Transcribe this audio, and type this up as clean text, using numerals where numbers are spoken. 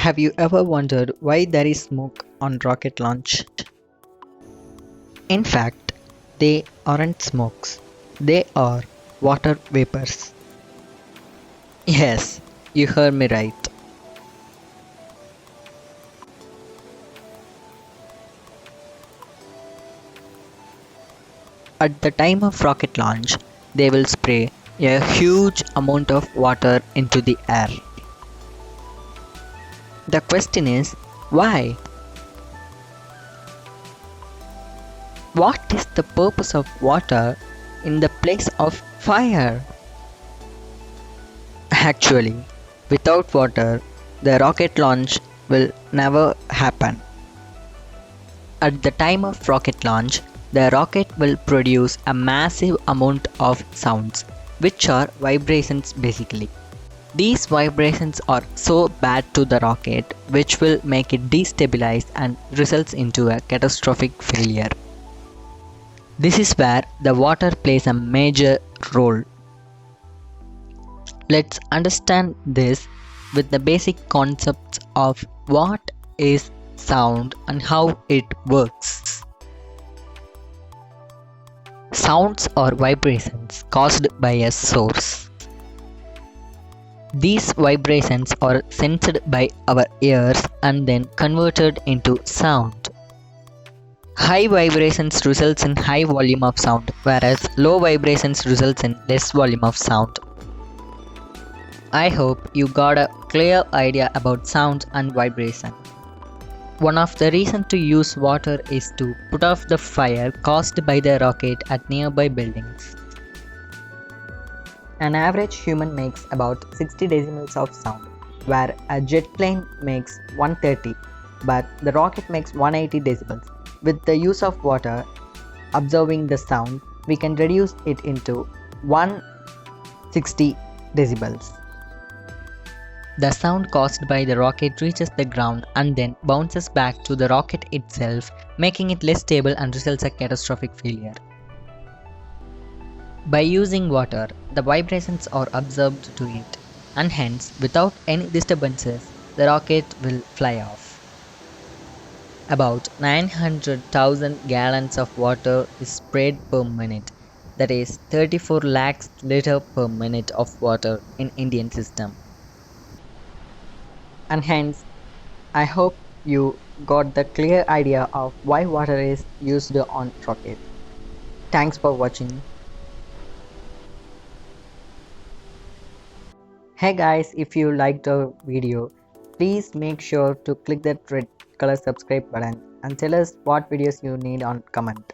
Have you ever wondered why there is smoke on rocket launch? In fact, they aren't smokes, they are water vapors. Yes, you heard me right. At the time of rocket launch, they will spray a huge amount of water into the air. The question is, why? What is the purpose of water in the place of fire? Actually, without water, the rocket launch will never happen. At the time of rocket launch, the rocket will produce a massive amount of sounds, which are vibrations basically. These vibrations are so bad to the rocket, which will make it destabilize and results into a catastrophic failure. This is where the water plays a major role. Let's understand this with the basic concepts of what is sound and how it works. Sounds are vibrations caused by a source. These vibrations are sensed by our ears and then converted into sound. High vibrations results in high volume of sound, whereas low vibrations results in less volume of sound. I hope you got a clear idea about sound and vibration. One of the reasons to use water is to put off the fire caused by the rocket at nearby buildings. An average human makes about 60 decibels of sound, where a jet plane makes 130, but the rocket makes 180 decibels. With the use of water absorbing the sound, we can reduce it into 160 decibels. The sound caused by the rocket reaches the ground and then bounces back to the rocket itself, making it less stable and results in catastrophic failure. By using water, the vibrations are absorbed to it, and hence, without any disturbances, the rocket will fly off. About 900,000 gallons of water is sprayed per minute, that is 34 lakhs liters per minute of water in Indian system. And hence, I hope you got the clear idea of why water is used on rocket. Thanks for watching. Hey guys, if you liked our video, please make sure to click that red color subscribe button and tell us what videos you need on comment.